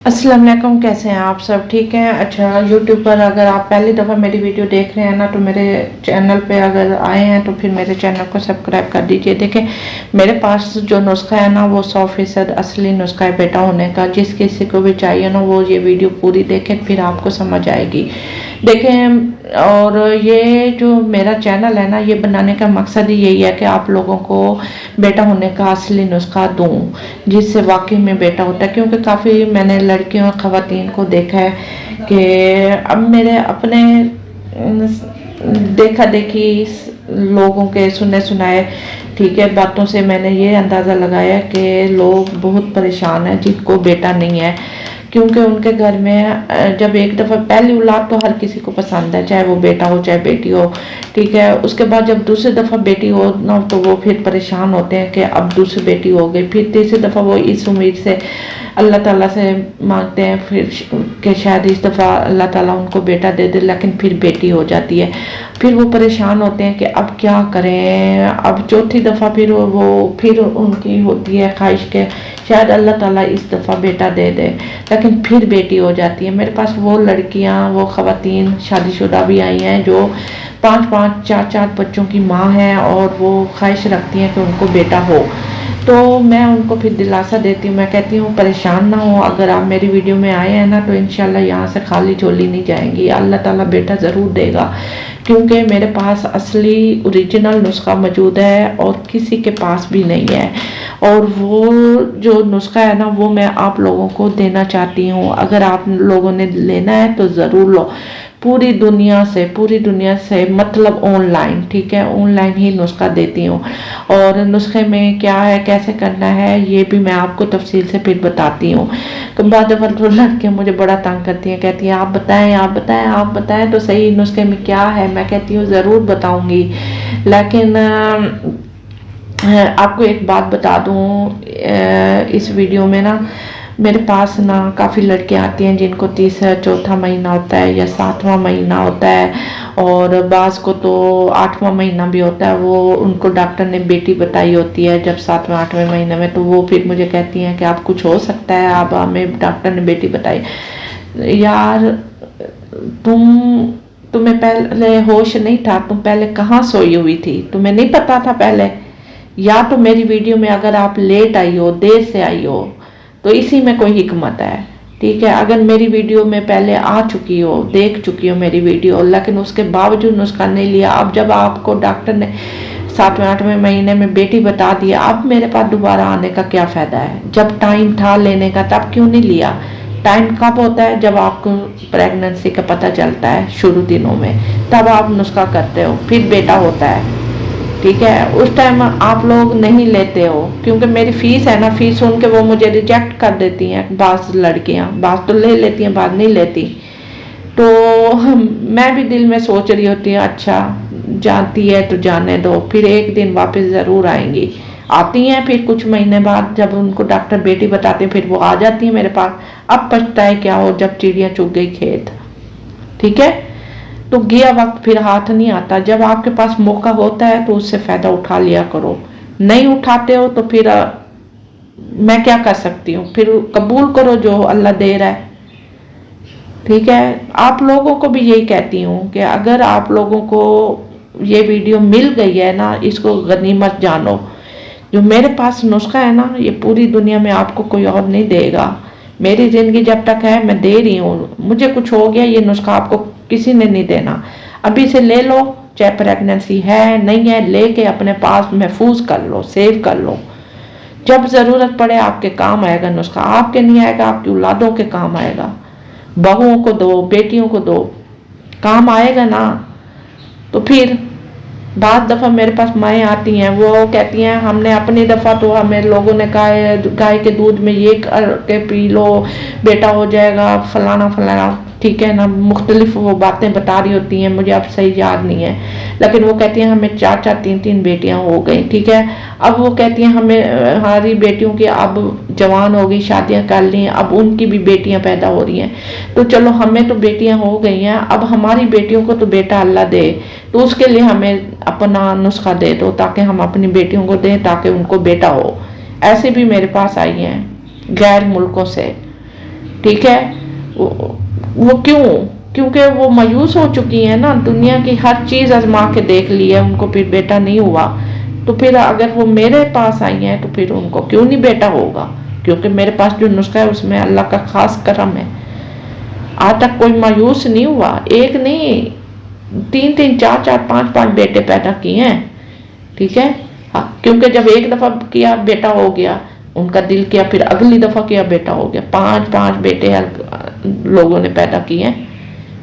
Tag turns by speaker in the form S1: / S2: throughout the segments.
S1: अस्सलाम वालेकुम, कैसे हैं आप सब? ठीक हैं? अच्छा, यूट्यूब पर अगर आप पहली दफ़ा मेरी वीडियो देख रहे हैं ना, तो मेरे चैनल पे अगर आए हैं तो फिर मेरे चैनल को सब्सक्राइब कर दीजिए। देखें, मेरे पास जो नुस्खा है ना, वो 100% असली नुस्खा है बेटा होने का। जिस किसी को भी चाहिए ना, वो ये वीडियो पूरी देखें, फिर आपको समझ आएगी। देखें, और ये जो मेरा चैनल है ना, ये बनाने का मकसद ही यही है कि आप लोगों को बेटा होने का असली नुस्खा दूँ, जिससे वाकई में बेटा होता है। क्योंकि काफ़ी मैंने लड़कियों और ख़वातीन को देखा है कि अब मेरे अपने देखा देखी लोगों के सुने सुनाए, ठीक है, बातों से मैंने ये अंदाज़ा लगाया कि लोग बहुत परेशान हैं जिनको बेटा नहीं है। क्योंकि उनके घर में जब एक दफ़ा पहली औलाद तो हर किसी को पसंद है, चाहे वो बेटा हो चाहे बेटी हो, ठीक है। उसके बाद जब दूसरी दफ़ा बेटी हो ना, तो वो फिर परेशान होते हैं कि अब दूसरी बेटी हो गई। फिर तीसरी दफ़ा वो इस उम्मीद से अल्लाह ताला से मांगते हैं फिर कि शायद इस दफ़ा अल्लाह ताला उनको बेटा दे दे, लेकिन फिर बेटी हो जाती है। फिर वो परेशान होते हैं कि अब क्या करें। अब चौथी दफ़ा फिर उनकी होती है ख्वाहिश के शायद अल्लाह ताला इस दफ़ा बेटा दे दे, लेकिन फिर बेटी हो जाती है। मेरे पास वो लड़कियां, वो ख़वातीन शादीशुदा भी आई हैं जो 5-5, 4-4 बच्चों की माँ हैं और वो ख्वाहिश रखती हैं कि उनको बेटा हो। तो मैं उनको फिर दिलासा देती हूँ, मैं कहती हूँ परेशान ना हो, अगर आप मेरी वीडियो में आए हैं ना, तो इंशाल्लाह यहाँ से खाली झोली नहीं जाएंगी, अल्लाह ताला बेटा ज़रूर देगा। क्योंकि मेरे पास असली ओरिजिनल नुस्खा मौजूद है और किसी के पास भी नहीं है। और वो जो नुस्खा है ना, वो मैं आप लोगों को देना चाहती हूँ। अगर आप लोगों ने लेना है तो ज़रूर लो, पूरी दुनिया से मतलब ऑनलाइन, ठीक है, ऑनलाइन ही नुस्खा देती हूँ। और नुस्खे में क्या है, कैसे करना है, ये भी मैं आपको तफसील से फिर बताती हूँ। तो बाद में तो लड़कियाँ मुझे बड़ा तंग करती हैं, कहती हैं आप बताएं तो सही नुस्खे में क्या है। मैं कहती हूँ ज़रूर बताऊँगी, लेकिन आपको एक बात बता दूँ, इस वीडियो में ना मेरे पास ना काफ़ी लड़कियां आती हैं जिनको तीसरा चौथा महीना होता है या 7वां महीना होता है, और बाज़ को तो 8वां महीना भी होता है। वो उनको डॉक्टर ने बेटी बताई होती है जब 7वें 8वें महीने में, तो वो फिर मुझे कहती हैं कि आप कुछ हो सकता है, आप हमें डॉक्टर ने बेटी बताई। यार, तुम्हें पहले होश नहीं था? तुम पहले कहाँ सोई हुई थी? तुम्हें नहीं पता था पहले? या तो मेरी वीडियो में अगर आप लेट आई हो, देर से आई हो, तो इसी में कोई हिकमत है, ठीक है। अगर मेरी वीडियो में पहले आ चुकी हो, देख चुकी हो मेरी वीडियो, लेकिन उसके बावजूद नुस्खा नहीं लिया, अब जब आपको डॉक्टर ने 7वें 8वें महीने में बेटी बता दिया, अब मेरे पास दोबारा आने का क्या फ़ायदा है? जब टाइम था लेने का तब क्यों नहीं लिया? टाइम कब होता है? जब आपको प्रेगनेंसी का पता चलता है शुरू दिनों में, तब आप नुस्खा करते हो, फिर बेटा होता है, ठीक है। उस टाइम आप लोग नहीं लेते हो, क्योंकि मेरी फीस है ना, फीस सुन के वो मुझे रिजेक्ट कर देती हैं। बाज़ लड़कियां, बाज़ तो ले लेती हैं, बाज़ नहीं लेती। तो मैं भी दिल में सोच रही होती हूँ, अच्छा जानती है तो जाने दो, फिर एक दिन वापस ज़रूर आएंगी। आती हैं फिर कुछ महीने बाद, जब उनको डॉक्टर बेटी बताते हैं, फिर वो आ जाती हैं मेरे पास। अब पछताए क्या हो जब चिड़ियाँ चुग गई खेत, ठीक है। तो गया वक्त फिर हाथ नहीं आता। जब आपके पास मौका होता है तो उससे फ़ायदा उठा लिया करो, नहीं उठाते हो तो फिर मैं क्या कर सकती हूँ? फिर कबूल करो जो अल्लाह दे रहा है, ठीक है। आप लोगों को भी यही कहती हूँ कि अगर आप लोगों को ये वीडियो मिल गई है ना, इसको गनीमत जानो। जो मेरे पास नुस्खा है ना, ये पूरी दुनिया में आपको कोई और नहीं देगा। मेरी ज़िंदगी जब तक है मैं दे रही हूँ, मुझे कुछ हो गया, ये नुस्खा आपको किसी ने नहीं देना। अभी से ले लो, चाहे प्रेगनेंसी है नहीं है, लेके अपने पास महफूज कर लो, सेव कर लो। जब ज़रूरत पड़े आपके काम आएगा नुस्खा, आपके नहीं आएगा, आपकी औलादों के काम आएगा। बहुओं को दो, बेटियों को दो, काम आएगा ना। तो फिर बाद दफ़ा मेरे पास माएँ आती हैं, वो कहती हैं हमने अपनी दफ़ा तो हमें लोगों ने कहा गाय के दूध में ये करके पी लो, बेटा हो जाएगा, फलाना फलाना, ठीक है ना। मुख्तलिफ वो बातें बता रही होती हैं, मुझे अब सही याद नहीं है, लेकिन वो कहती हैं हमें 4-4 3-3 बेटियां हो गई, ठीक है। अब वो कहती हैं हमें, हमारी बेटियों की अब जवान हो गई, शादियां कर ली, अब उनकी भी बेटियां पैदा हो रही हैं। तो चलो हमें तो बेटियां हो गई हैं, अब हमारी बेटियों को तो बेटा अल्लाह दे, तो उसके लिए हमें अपना नुस्खा दे दो ताकि हम अपनी बेटियों को दें, ताकि उनको बेटा हो। ऐसे भी मेरे पास आई हैं गैर मुल्कों से, ठीक है। वो क्यों? क्योंकि वो मायूस हो चुकी है ना, दुनिया की हर चीज़ आजमा के देख ली है, उनको फिर बेटा नहीं हुआ। तो फिर अगर वो मेरे पास आई हैं तो फिर उनको क्यों नहीं बेटा होगा? क्योंकि मेरे पास जो नुस्खा है उसमें अल्लाह का खास करम है। आज तक कोई मायूस नहीं हुआ, एक नहीं, 3-3, 4-4, 5-5 बेटे पैदा किए हैं, ठीक है। हाँ, क्योंकि जब एक दफ़ा किया बेटा हो गया, उनका दिल किया, फिर अगली दफ़ा किया बेटा हो गया। 5-5 बेटे लोगों ने पैदा किए हैं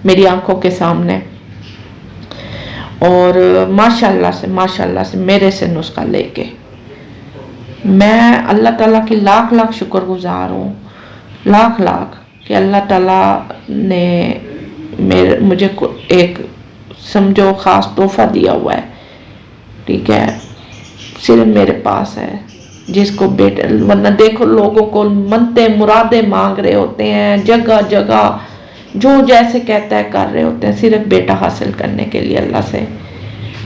S1: मेरी आंखों के सामने। और माशाल्लाह से मेरे से नुस्खा लेके मैं अल्लाह ताला की लाख लाख शुक्रगुजार हूँ, लाख लाख, कि अल्लाह ताला ने मुझे एक समझो ख़ास तोहफ़ा दिया हुआ है, ठीक है। सिर्फ मेरे पास है जिसको बेटे, वरना देखो लोगों को मनते मुरादे मांग रहे होते हैं, जगह जगह जो जैसे कहता है कर रहे होते हैं, सिर्फ बेटा हासिल करने के लिए।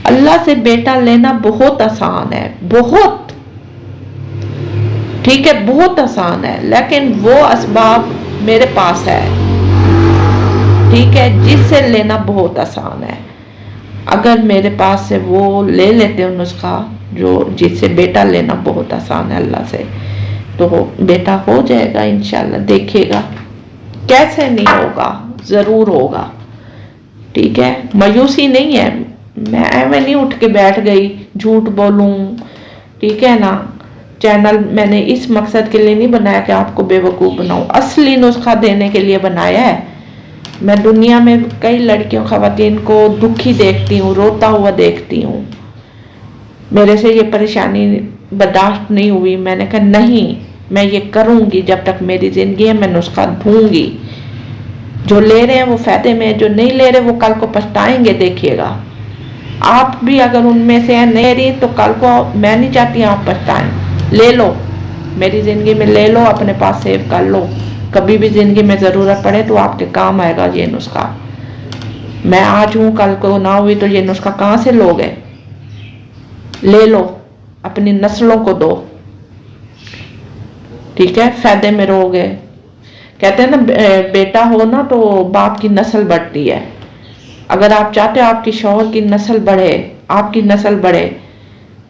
S1: अल्लाह से बेटा लेना बहुत आसान है, बहुत, ठीक है, बहुत आसान है, लेकिन वो असबाब मेरे पास है, ठीक है, जिससे लेना बहुत आसान है। अगर मेरे पास से वो ले लेते हो नुस्खा जो जिससे बेटा लेना बहुत आसान है अल्लाह से, तो बेटा हो जाएगा इंशाल्लाह। देखिएगा कैसे नहीं होगा, ज़रूर होगा, ठीक है। मायूसी नहीं है, मैं नहीं उठ के बैठ गई झूठ बोलूं, ठीक है ना। चैनल मैंने इस मकसद के लिए नहीं बनाया कि आपको बेवकूफ़ बनाऊं, असली नुस्खा देने के लिए बनाया है। मैं दुनिया में कई लड़कियों ख़वातीन को दुखी देखती हूँ, रोता हुआ देखती हूँ, मेरे से ये परेशानी बर्दाश्त नहीं हुई। मैंने कहा नहीं, मैं ये करूँगी, जब तक मेरी ज़िंदगी है मैं नुस्खा दूँगी। जो ले रहे हैं वो फ़ायदे में, जो नहीं ले रहे वो कल को पछताएंगे, देखिएगा। आप भी अगर उनमें से नहीं रही तो कल को मैं नहीं चाहती आप पछताएं। ले लो, मेरी ज़िंदगी में ले लो, अपने पास सेव कर लो, कभी भी ज़िंदगी में ज़रूरत पड़े तो आपके काम आएगा ये नुस्खा। मैं आज हूँ, कल को ना हुई तो ये नुस्खा कहाँ से लोगे? ले लो, अपनी नस्लों को दो, ठीक है, फ़ायदे में रहोगे। कहते हैं ना बेटा हो ना तो बाप की नस्ल बढ़ती है। अगर आप चाहते हो आपकी शौहर की नस्ल बढ़े, आपकी नस्ल बढ़े,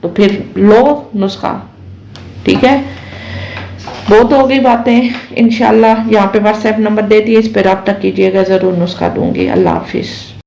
S1: तो फिर लो नुस्खा, ठीक है। बहुत हो गई बातें, इंशाल्लाह यहाँ पे व्हाट्सएप नंबर दे दिए, इस पर रब्ता कीजिएगा, ज़रूर नुस्खा दूंगी। अल्लाह हाफिज़।